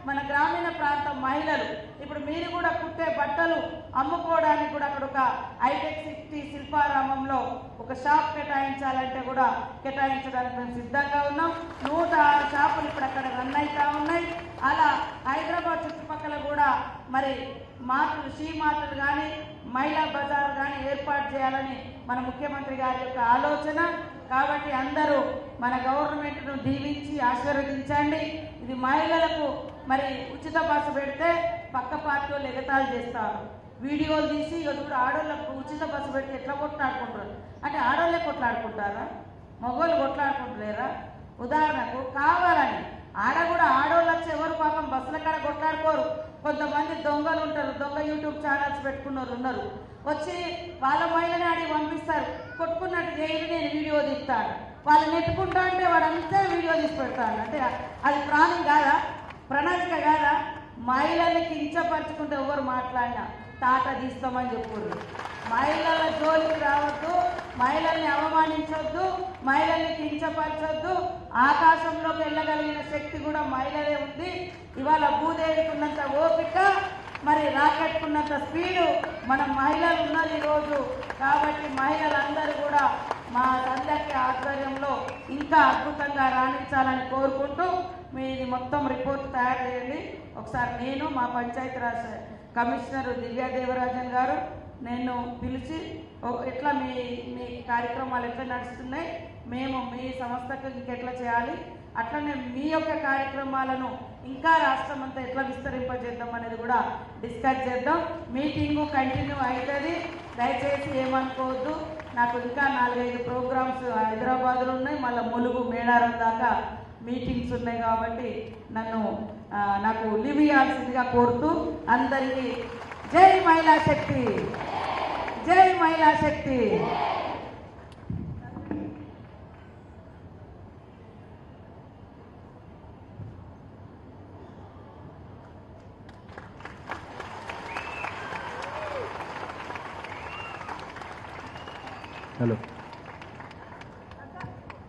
మన గ్రామీణ ప్రాంతం మహిళలు ఇప్పుడు మీరు కూడా కుట్టే బట్టలు అమ్ముకోవడానికి కూడా అక్కడ ఒక హైటెక్ సిటీ శిల్పారామంలో ఒక షాప్ కేటాయించాలంటే కూడా కేటాయించడానికి మేము సిద్ధంగా ఉన్నాం. 106 షాపులు ఇప్పుడు అక్కడ రన్ అవుతా ఉన్నాయి. అలా హైదరాబాద్ చుట్టుపక్కల కూడా మరి మార్టులు షీ మార్టులు కానీ మహిళా బజార్ కానీ ఏర్పాటు చేయాలని మన ముఖ్యమంత్రి గారి యొక్క ఆలోచన. కాబట్టి అందరూ మన గవర్నమెంట్ను దీవించి ఆశీర్వదించండి. ఇది మహిళలకు మరి ఉచిత బస్సు పెడితే పక్క పార్టీ వాళ్ళు ఎగతాళి చేస్తారు, వీడియోలు తీసి ఇక చూడు ఆడవాళ్ళకు ఉచిత బస్సు పెడితే ఎట్లా కొట్లాడుకుంటారు అంటే ఆడవాళ్ళే కొట్లాడుకుంటారా, మగవాళ్ళు కొట్లాడుకుంటలేరా? ఉదాహరణకు కావాలని ఆడ కూడా ఆడవాళ్ళు వచ్చి ఎవరు పాపం బస్సుల కాడ కొట్లాడుకోరు. కొంతమంది దొంగలు ఉంటారు, దొంగ యూట్యూబ్ ఛానల్స్ పెట్టుకున్నారు ఉన్నారు, వచ్చి వాళ్ళ మహిళని అడిగి పంపిస్తారు, కొట్టుకున్నట్టు చేయి నేను వీడియో తీస్తాను, వాళ్ళు నెట్టుకుంటా అంటే వాడు అంతా వీడియో తీసి పెడతాడు. అంటే అది ప్రాణం కాదా, ప్రణాళిక కాదా? మహిళల్ని కించపరుచుకుంటే ఎవరు మాట్లాడినా తాట తీస్తామని చెప్పుర్రు. మహిళల జోలికి రావద్దు, మహిళల్ని అవమానించొద్దు, మహిళల్ని కించపరచొద్దు. ఆకాశంలోకి వెళ్ళగలిగిన శక్తి కూడా మహిళలే ఉంది. ఇవాళ భూదేవికి ఉన్నంత ఓపిక, మరి రాకెట్టుకున్నంత స్పీడు మన మహిళలు ఉన్నారు ఈరోజు. కాబట్టి మహిళలందరూ కూడా మా సంధ్యకి ఆధ్వర్యంలో ఇంకా అద్భుతంగా రాణించాలని కోరుకుంటూ మీది మొత్తం రిపోర్ట్ తయారు చేయండి. ఒకసారి నేను మా పంచాయతీరాజ్ కమిషనర్ దివ్యాదేవరాజన్ గారు నేను పిలిచి ఎట్లా మీ మీ కార్యక్రమాలు ఎట్లా నడుస్తున్నాయి, మేము మీ సంస్థకు ఇంకెట్లా చేయాలి, అట్లనే మీ యొక్క కార్యక్రమాలను ఇంకా రాష్ట్రం అంతా ఎట్లా విస్తరింపజేద్దాం అనేది కూడా డిస్కస్ చేద్దాం. మీటింగు కంటిన్యూ అవుతుంది, దయచేసి ఏమనుకోవద్దు. నాకు ఇంకా 4-5 ప్రోగ్రామ్స్ హైదరాబాద్లో ఉన్నాయి, మళ్ళీ ములుగు మేడారం దాకా మీటింగ్స్ ఉన్నాయి. కాబట్టి నాకు లీవ్ ఇవ్వాల్సిందిగా కోరుతూ అందరికీ జై మహిళా శక్తి, జై మహిళా శక్తి.
హలో,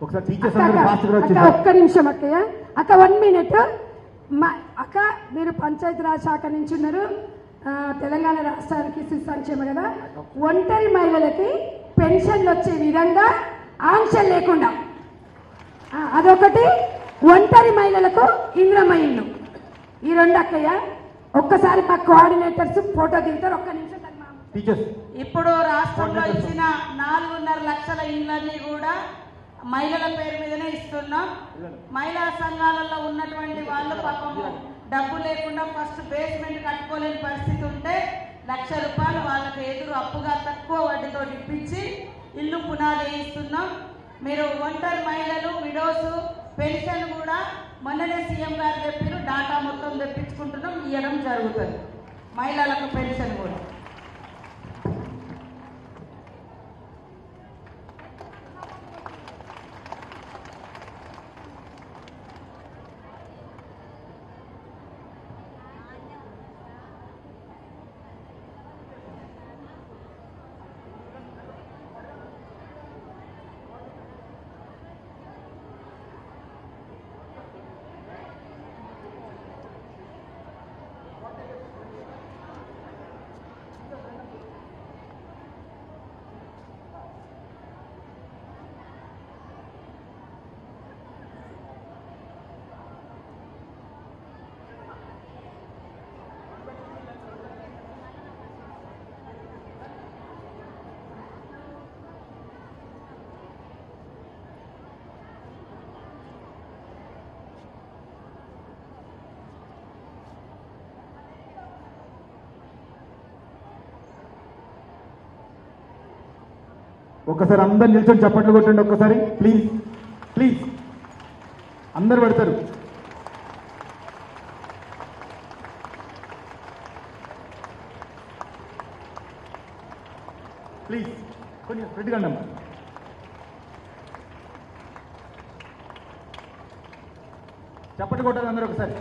ఒకసారి టీచర్స్ అందరూ ఫాస్ట్గా వచ్చేసి.
ఒక్క నిమిషం అక్కయ్య, అక్క 1 మినిట్. అక్క మీరు పంచాయతీరాజ్ శాఖ నుంచి ఉన్నారు, తెలంగాణ రాష్ట్రానికి శిశు సంక్షేమ కదా. ఒంటరి మహిళలకి పెన్షన్లు వచ్చే విధంగా ఆంక్షలు లేకుండా అదొకటి, ఒంటరి మహిళలకు ఇంద్రమ్మ ఇల్లు, ఈ 2 అక్కయ్య. ఒక్కసారి మా కోఆర్డినేటర్స్ ఫోటో దిగుతారు. ఒక్క నిమిషం.
ఇప్పుడు రాష్ట్రంలో ఇచ్చిన 4.5 లక్షల ఇళ్ళన్నీ కూడా మహిళల పేరు మీదనే ఇస్తున్నాం. మహిళా సంఘాలలో ఉన్నటువంటి వాళ్ళు పాపము డబ్బు లేకుండా ఫస్ట్ బేస్మెంట్ కట్టుకోలేని పరిస్థితి ఉంటే ₹1,00,000 వాళ్ళకి ఎదురు అప్పుగా తక్కువ వడ్డీతో ఇప్పించి ఇల్లు పునాది వేయిస్తున్నాం. మీరు ఒంటరి మహిళలు, విడోస్ పెన్షన్ కూడా మొన్ననే సీఎం గారు చెప్పారు, డాటా మొత్తం తెప్పించుకుంటున్నాం, ఇవ్వడం జరుగుతుంది మహిళలకు పెన్షన్ కూడా.
ఒక్కసారి అందరు నిల్చొని చప్పట్లు కొట్టండి ఒక్కసారి ప్లీజ్, ప్లీజ్. అందరు పెడతారు. ప్లీజ్ కొంచెం రెడ్డి కండి అమ్మా. చప్పట్లు కొట్టాలి అందరూ ఒకసారి.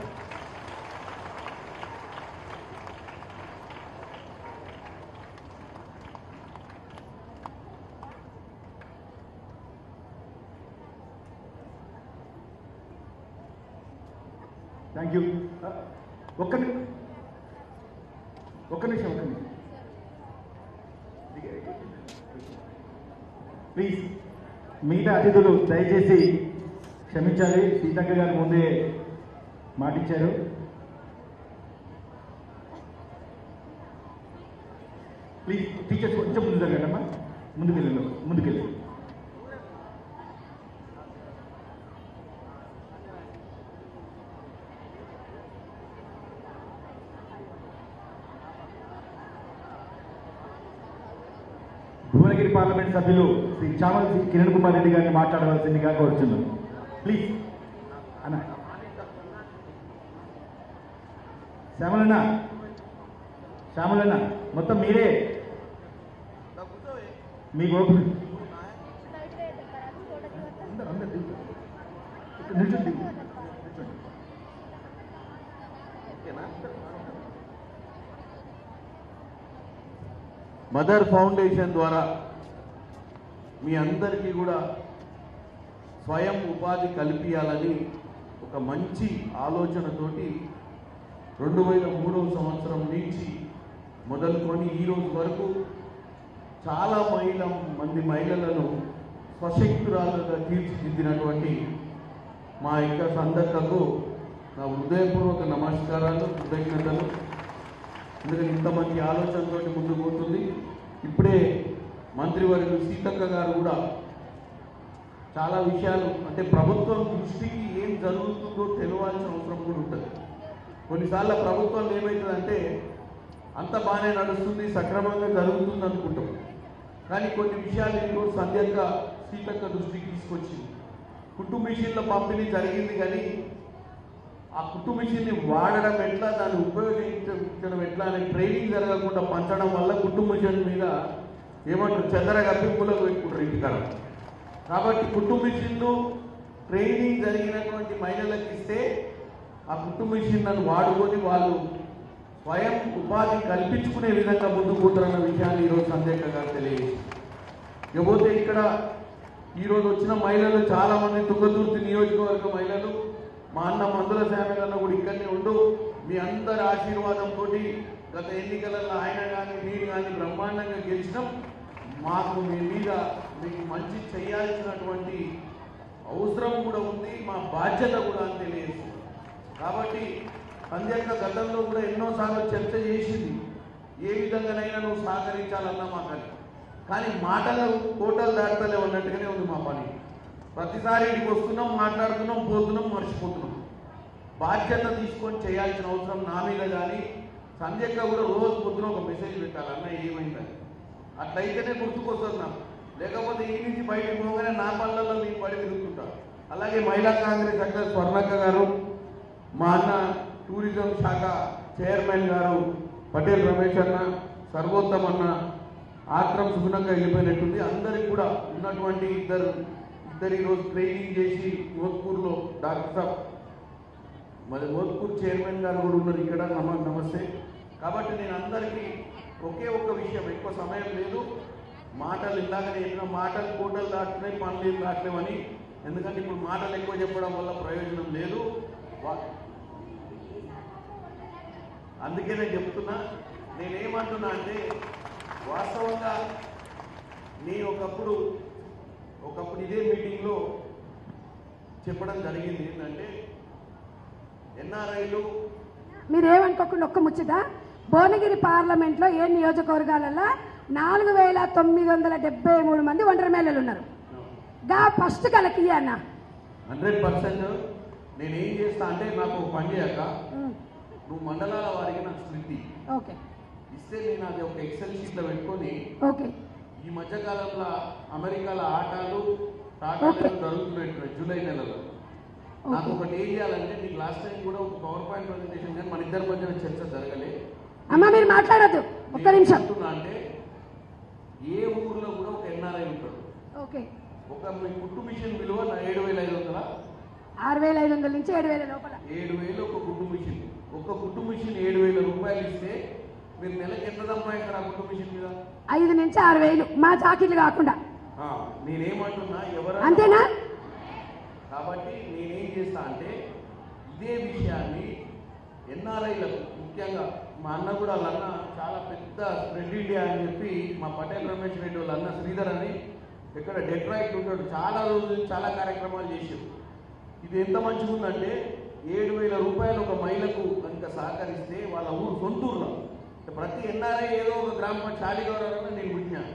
Thank you. ఒక్క నిమిషం. ప్లీజ్ మిగతా అతిథులు దయచేసి క్షమించాలి. సీతక్క గారు ముందే మాటిచ్చారు. ప్లీజ్ టీచర్స్ కొంచెం ముందు జరగండమ్మా. ముందుకెళ్ళి భువనగిరి పార్లమెంట్ సభ్యులు శ్రీ చామల కిరణ్ కుమార్ రెడ్డి గారిని మాట్లాడవలసిందిగా కోరుచున్నాను. ప్లీజ్ అన్న. శ్యామలన్న మొత్తం మీరే మీకు ఓపెన్ నిల్చోండి.
మదర్ ఫౌండేషన్ ద్వారా మీ అందరికీ కూడా స్వయం ఉపాధి కల్పించాలని ఒక మంచి ఆలోచనతోటి 2003వ సంవత్సరం నుంచి మొదలుకొని ఈరోజు వరకు చాలా మంది మహిళలను స్వశక్తురాలుగా తీర్చిదిద్దినటువంటి మా యొక్క సందర్భకు నా హృదయపూర్వక నమస్కారాలు, కృతజ్ఞతలు. ఎందుకంటే ఇంత మంచి ఆలోచనతో ముందుకు పోతుంది. ఇప్పుడే మంత్రివర్యులు సీతక్క గారు కూడా చాలా విషయాలు అంటే ప్రభుత్వం దృష్టికి ఏం జరుగుతుందో తెలియాల్సిన అవసరం కూడా ఉంటుంది. కొన్నిసార్లు ప్రభుత్వం ఏమవుతుందంటే అంత బాగానే నడుస్తుంది, సక్రమంగా జరుగుతుంది అనుకుంటాం. కానీ కొన్ని విషయాలు ఏంటో సంధ్యక్క సీతక్క దృష్టికి తీసుకొచ్చింది. కుటుంబ మిషన్ల పంపిణీ జరిగింది, కానీ ఆ కుటుంబ మిషన్ని వాడడం ఎట్లా, దాన్ని ఉపయోగించడం ఎట్లా అనే ట్రైనింగ్ జరగకుండా పంచడం వల్ల కుటుంబ మిషన్ మీద ఏమంటారు చెదర కప్పి పూలకు పెట్టుకుంటారు ఇంటికాడ. కాబట్టి కుటుంబ మిషన్లు ట్రైనింగ్ జరిగినటువంటి మహిళలకు ఇస్తే ఆ కుటుంబ మిషన్లను వాడుకొని వాళ్ళు స్వయం ఉపాధి కల్పించుకునే విధంగా ముందుకు పోతారన్న విషయాన్ని ఈరోజు సందేహంగా గారు తెలియజేసి, ఇకపోతే ఇక్కడ ఈరోజు వచ్చిన మహిళలు చాలామంది తుంగతుర్తి నియోజకవర్గ మహిళలు, మా అన్న మందుల శామలన్న కూడా ఇక్కడనే ఉండు. మీ అందరి ఆశీర్వాదంతో గత ఎన్నికలలో ఆయన కానీ మీరు కానీ బ్రహ్మాండంగా గెలిచినాం. మాకు మీ మీద మీకు మంచి చేయాల్సినటువంటి అవసరం కూడా ఉంది, మా బాధ్యత కూడా అని తెలియజేస్తుంది. కాబట్టి సంధ్యక్క గతంలో కూడా ఎన్నోసార్లు చర్చ చేసింది, ఏ విధంగానైనా నువ్వు సహకరించాలన్నా మాకని. కానీ మాటలు కోటలు దాటలే ఉన్నట్టుగానే ఉంది మా పని. ప్రతిసారి ఇంటికి వస్తున్నాం, మాట్లాడుతున్నాం, పోతున్నాం, మర్చిపోతున్నాం. బాధ్యత తీసుకొని చేయాల్సిన అవసరం నా మీద. కానీ సంధ్యక్క కూడా రోజు పొద్దున ఒక మెసేజ్ పెట్టాలి, అన్న ఏమైందని. అట్లయితేనే గుర్తుకొస్తుంది నాకు. లేకపోతే ఈ నుంచి బయటకు పోగానే నా పనులలో మీకు పడి తిరుగుతుంటారు. అలాగే మహిళా కాంగ్రెస్ అధ్యక్షులు స్వర్ణక్క గారు, మా అన్న టూరిజం శాఖ చైర్మన్ గారు పటేల్ రమేష్ అన్న, సర్వోత్తమ్ అన్న, ఆత్రం సుగుణంగా వెళ్ళిపోయినట్టుంది. అందరికి కూడా ఉన్నటువంటి ఇద్దరు ఈరోజు ట్రైనింగ్ చేసి మోత్పూర్లో డాక్టర్ సాబ్ మరి మోత్పూర్ చైర్మన్ గారు కూడా ఉన్నారు ఇక్కడ. నమస్తే. కాబట్టి నేను అందరికీ ఒకే ఒక్క విషయం, ఎక్కువ సమయం లేదు, మాటలు ఇందాక నేను మాటలు కోటలు దాటుతున్నాయి, పనులు ఏం దాటలేమని. ఎందుకంటే ఇప్పుడు మాటలు ఎక్కువ చెప్పడం వల్ల ప్రయోజనం లేదు. అందుకే నేను చెప్తున్నా. నేనేమంటున్నా అంటే వాస్తవంగా నేను ఒకప్పుడు ఇదే మీటింగ్లో చెప్పడం జరిగింది ఏంటంటే ఎన్ఆర్ఐలు
మీరేమనుకోకుండా ఒక్క ముచ్చట, భువనగిరి పార్లమెంట్లో ఏ నియోజకవర్గాలలో 4973 మంది ఒంటరి మహిళలు ఉన్నారు. గా ఫస్ట్ కలకి అన్న
100%. నేనేం చేస్తా అంటే నాకు పని చేయక నువ్వు మండలాల వారికి నాకు స్ప్లిట్
ఓకే
ఇస్తే నేను అది ఒక ఎక్సెల్ షీట్లో పెట్టుకొని
ఓకే
ఈ మధ్యకాలంలో అమెరికాలో ఆటలు టాటాలు జరుగుతున్నాయి జూలై నెలలో. నాకు ఒకటి ఏం చేయాలంటే నీకు లాస్ట్ టైం కూడా ఒక పవర్ పాయింట్ ప్రజెంటేషన్ కానీ మన ఇద్దరి మధ్య చర్చ జరగలే.
అమ్మ మీరు మాట్లాడద్దు, ఒక్క నిమిషం.
అంటే ఏ ఊర్లో కూడా ఒక ఎన్ఆర్ఐ ఉంటాడు.
ఓకే.
ఒక మీ కుట్టు మిషన్ విలువ 7,500
6,500 నుంచి 7,000 లోపల
7,000 ఒక కుట్టు మిషన్. ఒక కుట్టు మిషన్ 7,000 రూపాయలు ఇస్తే మీరు నెలకి ఎంత సంపాదిస్తారు ఆ కుట్టు మిషన్ మీద?
5 నుంచి 6,000 మా జాకెట్లు కాకుండా.
నేనేమంటున్నా ఎవరు
అంతేనా?
కాబట్టి నేనేం చేస్తా అంటే ఇదే విషయాన్ని విషయాన్ని ఎన్ఆర్ఐలకు ముఖ్యంగా మా అన్న కూడా వాళ్ళ అన్న చాలా పెద్ద స్ప్రెడ్ ఇండియా అని చెప్పి మా పటేల్ రమేష్ రెడ్డి వాళ్ళ అన్న శ్రీధర్ అని ఇక్కడ డెట్రాయిట్ ఉంటాడు, చాలా రోజులు చాలా కార్యక్రమాలు చేశారు. ఇది ఎంత మంచిగా ఉందంటే 7,000 రూపాయలు ఒక మహిళకు కనుక సహకరిస్తే వాళ్ళ ఊరు సొంతూరులో ప్రతి ఎన్ఆర్ఐ ఏదో ఒక గ్రామ చాలిగౌరవంలో నేను పుట్టినాను.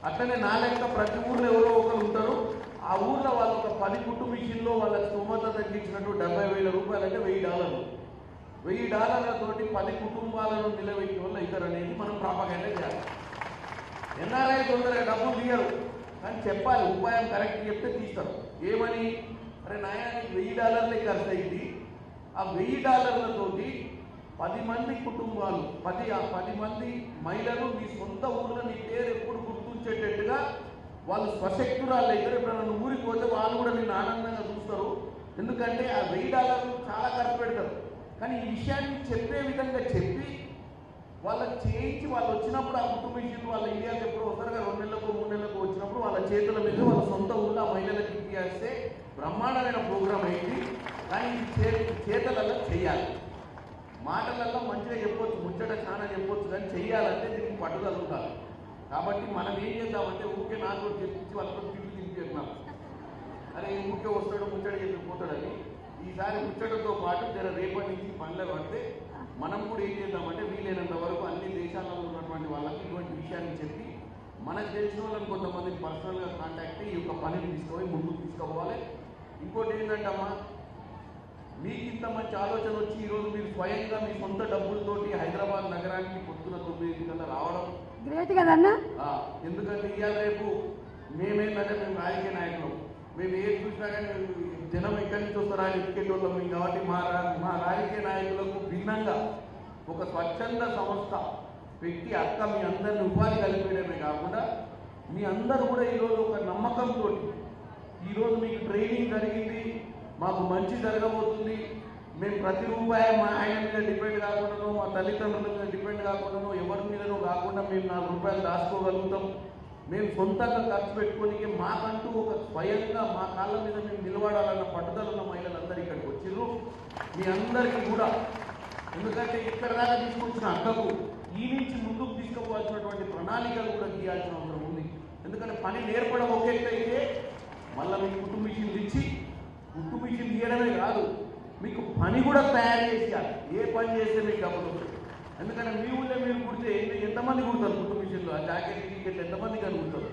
అట్లనే నా లెక్క ప్రతి ఊర్లో ఎవరో ఒకరు ఉంటారు. ఆ ఊర్లో వాళ్ళు ఒక 10 కుటుంబీషన్లో వాళ్ళకి స్తోమత తగ్గించినట్టు 70,000 రూపాయలు అంటే $1,000. $1,000తోటి 10 కుటుంబాలను నిలబెట్టిన వాళ్ళు ఇద్దరు అనేది మనం ప్రాపగండా చేయాలి. ఎన్ఆర్ఐ తొందరగా డబ్బులు తీయరు, కానీ చెప్పాలి, ఉపాయం కరెక్ట్ చెప్తే తీస్తారు. ఏమని, అరే నాయనకి $1,000 ఖర్చు అయింది, ఆ $1,000తోటి 10 మంది కుటుంబాలు 10 మంది మహిళలు మీ సొంత ఊళ్ళో నీ పేరు ఎప్పుడు గుర్తుంచేటట్టుగా వాళ్ళు స్వశక్తురాలు అయితే ఎప్పుడైనా నువ్వు ఊరికి పోతే వాళ్ళు కూడా నిన్ను ఆనందంగా చూస్తారు. ఎందుకంటే ఆ $1,000 చాలా ఖర్చు పెడతారు. కానీ ఈ విషయాన్ని చెప్పే విధంగా చెప్పి వాళ్ళకి చేయించి వాళ్ళు వచ్చినప్పుడు ఆ కుటుంబీషన్లు వాళ్ళ ఇండియాకి ఎప్పుడు ఒకసారిగా 2 నెలలకు 3 నెలలకు వచ్చినప్పుడు వాళ్ళ చేతుల మీద వాళ్ళ సొంత ఊళ్ళో ఆ మహిళలకు ఇచ్చేస్తే బ్రహ్మాండమైన ప్రోగ్రాం అయింది. కానీ ఇది చేతలలో చేయాలి. మాటలలో మంచిగా చెప్పొచ్చు, ముచ్చట చాలా చెప్పొచ్చు, కానీ చెయ్యాలంటే దీనికి పట్టుదల ఉండాలి. కాబట్టి మనం ఏం చేద్దామంటే ఊరికే నాకు చెప్పించి వాళ్ళతో తిరిగి తినిపిస్తున్నాం. అరే ఊరికే వస్తాడు ముచ్చట చెప్పిపోతాడని ఈసారి ముచ్చటతో పాటు జర రేపటి నుంచి పనులు పడితే మనం కూడా ఏం చేద్దామంటే వీలైనంత వరకు అన్ని దేశాలలో ఉన్నటువంటి వాళ్ళకి ఇటువంటి విషయాన్ని చెప్పి మనకు తెలిసిన వాళ్ళని కొంతమందిని పర్సనల్గా కాంటాక్ట్ ఈ యొక్క పనిని తీసుకుపోయి ముందుకు తీసుకుపోవాలి. ఇంకోటి ఏంటంటమ్మా, మీకు ఇంత మంచి ఆలోచన వచ్చి ఈరోజు మీరు స్వయంగా మీ సొంత డబ్బులతోటి హైదరాబాద్ నగరానికి పొద్దున 9 కల్లా రావడం
గ్రేట్ కదన్నా.
ఎందుకంటే ఇవాళ రేపు మేమేంటంటే మేము రాజకీయ నాయకులు, మేము ఏది చూసినా కానీ జనం ఎక్కడి నుంచి వస్తారా అని ఎత్తుకెళ్ళోళ్ళం మేము. కాబట్టి మా రాజకీయ నాయకులకు భిన్నంగా ఒక స్వచ్ఛంద సంస్థ పెట్టి అక్క మీ అందరిని ఉపాధి కలిపేయడమే కాకుండా మీ అందరూ కూడా ఈరోజు ఒక నమ్మకంతో ఈరోజు మీకు ట్రైనింగ్ జరిగింది, మాకు మంచి జరగబోతుంది, మేము ప్రతి రూపాయి మా ఆయన మీద డిపెండ్ కాకుండానో మా తల్లిదండ్రుల మీద డిపెండ్ కాకుండానో ఎవరి మీదనో కాకుండా మేము 4 రూపాయలు దాచుకోగలుగుతాం, మేము సొంతంగా ఖర్చు పెట్టుకొని మాకంటూ ఒక స్వయంగా మా కాళ్ళ మీద మేము నిలబడాలన్న పట్టుదల ఉన్న మహిళలందరూ ఇక్కడికి వచ్చిర్రు. మీ అందరికీ కూడా ఎందుకంటే ఇక్కడ దాకా తీసుకొచ్చిన అక్కకు ఈ నుంచి ముందుకు తీసుకుపోవాల్సినటువంటి ప్రణాళికలు కూడా గీయాల్సిన అవసరం ఉంది. ఎందుకంటే పని నేర్పడం ఒక ఎత్తు అయితే మళ్ళీ మీకు కుటుంబీషన్లు ఇచ్చి కుటుంబీషన్లు తీయడమే కాదు, మీకు పని కూడా తయారు చేసేయాలి. ఏ పని చేస్తే మీకు డబ్బులు వస్తుంది. ఎందుకంటే మీ ఊళ్ళో మీరు కుడితే ఎంతమంది కుడతారు కుటుంబీషన్లు, ఆ జాకెట్ టికెట్లు ఎంతమంది కనుకుంటారు.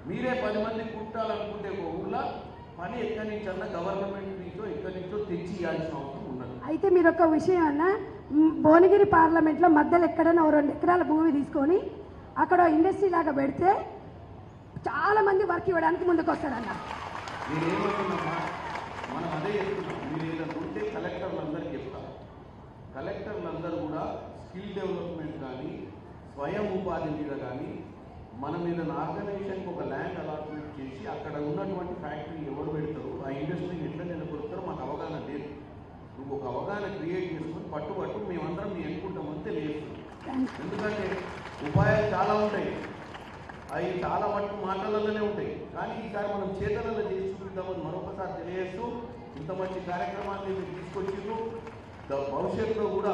మీరే 10 మంది కుట్టాలనుకుంటే ఒక ఊళ్ళో పని ఎక్కడి నుంచి అన్నా గవర్నమెంట్ నుంచో ఎక్కడి నుంచో తెచ్చి ఇవ్వాల్సిన అవసరం ఉన్నది.
అయితే మీరు ఒక విషయం అన్న, భువనగిరి పార్లమెంట్లో మధ్యలో ఎక్కడైనా 2 ఎకరాల భూమి తీసుకొని అక్కడ ఇండస్ట్రీ లాగా పెడితే చాలా మంది వర్క్ ఇవ్వడానికి ముందుకు వస్తారన్న.
నేనేమనుకున్నామా, మనం అదే చెప్తున్నాం. మీరు ఏదైనా ఉంటే కలెక్టర్లందరికీ చెప్తాం. కలెక్టర్లందరూ కూడా స్కిల్ డెవలప్మెంట్ కానీ స్వయం ఉపాధి మీద కానీ మనం ఏదైనా ఆర్గనైజేషన్కి ఒక ల్యాండ్ అలాట్మెంట్ చేసి అక్కడ ఉన్నటువంటి ఫ్యాక్టరీ ఎవరు పెడతారు, ఆ ఇండస్ట్రీని ఎట్లా నిలబెడతారో మాకు అవగాహన లేదు. నువ్వు ఒక అవగాహన క్రియేట్ చేసుకుని పట్టు మేమందరం మేము ఎన్నుకుంటామని తెలియజేస్తున్నాం. ఎందుకంటే ఉపాయాలు చాలా ఉంటాయి, అవి చాలా మటుకు మాటలలోనే ఉంటాయి. కానీ ఈసారి మనం చేతలలో చేసి చూపిద్దామని మరొకసారి తెలియజేస్తూ ఇంత మంచి కార్యక్రమాన్ని మీరు తీసుకొచ్చిండ్రు. భవిష్యత్తులో కూడా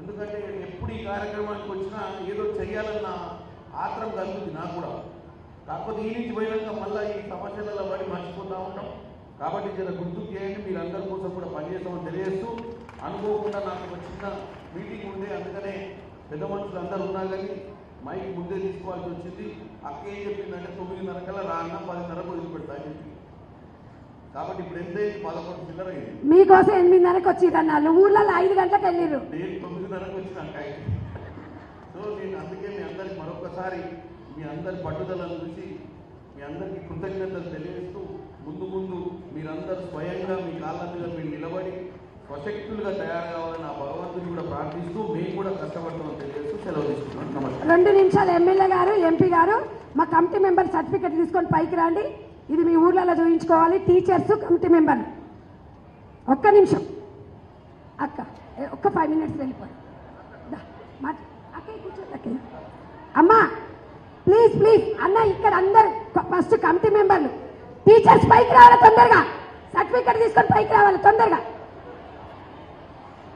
ఎందుకంటే ఎప్పుడు ఈ కార్యక్రమానికి వచ్చినా ఏదో చెయ్యాలన్న ఆత్రం కలుగుతుంది నాకు కూడా. కాకపోతే ఈ నుంచి పోయినాక మళ్ళీ ఈ సమస్యలలో పడి మర్చిపోతూ ఉంటాం. కాబట్టి జర గుర్తు చేయండి, మీరు అందరి కోసం కూడా పనిచేస్తామని తెలియజేస్తూ అనుకోకుండా నాకు ఒక చిన్న మీటింగ్ ఉండే, అందుకనే పెద్ద మనుషులు అందరూ ఉన్నా కానీ మైక్ ముందే తీసుకోవాల్సి వచ్చింది. అక్క ఏం చెప్పిందంటే 9:30 కల్లా రాన్న 10:30 వదిలిపెడతా అని చెప్పింది. కాబట్టి ఇప్పుడు ఎంత 11 చిల్లర అయింది.
మీకోసం 8:30కి వచ్చిరన్న, ఊర్లలో 5 గంటలకు వెళ్ళిర్రు.
నేను 9:30కి వచ్చిన అక్క. సో నేను అందుకే మీ అందరికి మరొకసారి మీ అందరి పట్టుదలను చూసి మీ అందరికీ కృతజ్ఞతలు తెలియజేస్తూ ముందు మీరందరూ స్వయంగా మీ కాళ్ళ మీద మీరు నిలబడి స్వశక్తులుగా తయారు కావాలని ఆ భగవంతుని కూడా ప్రార్థిస్తూ మేము కూడా కష్టపడతామని తెలియజేస్తూ సెలవు తీసుకున్నాను. నమస్తే.
2 నిమిషాలు ఎమ్మెల్యే గారు ఎంపీ గారు మా కమిటీ మెంబర్ సర్టిఫికెట్ తీసుకొని పైకి రండి. ఇది మీ ఊర్లలో చూపించుకోవాలి. టీచర్స్ కమిటీ మెంబర్ 1 నిమిషం అక్క, ఒక్క 5 మినిట్స్ వెళ్ళిపోయి అక్క కూర్చోండి. అమ్మా ప్లీజ్ అన్న, ఇక్కడ అందరు ఫస్ట్ కమిటీ మెంబర్లు టీచర్స్ పైకి రావాలి, తొందరగా సర్టిఫికెట్ తీసుకొని పైకి రావాలి తొందరగా.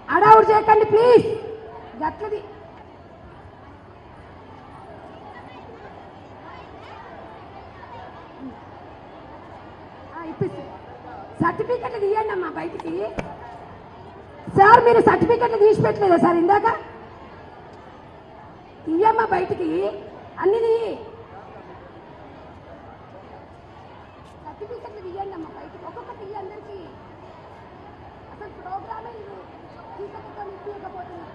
అడౌట్ చేయకండి ప్లీజ్. గట్లది ఇప్పిస్తుంది. సర్టిఫికెట్లు తీయండి అమ్మా బయటికి. సార్ మీరు సర్టిఫికెట్లు తీసి పెట్టలేదా సార్ ఇందాక? తీయమ్మా బయటికి అన్ని తీయి. సర్టిఫికెట్లు తీయండి అమ్మా బయటికి. ఒక్కొక్కటి తీయ అందరికి. అసలు ప్రోగ్రామే ఇది తీసుకుంటాం ఇప్పకపోతున్నారు.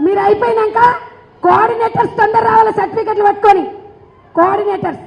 మీరు అయిపోయినాక కోఆర్డినేటర్స్ తొందర రావాలి సర్టిఫికెట్లు పట్టుకొని. కోఆర్డినేటర్స్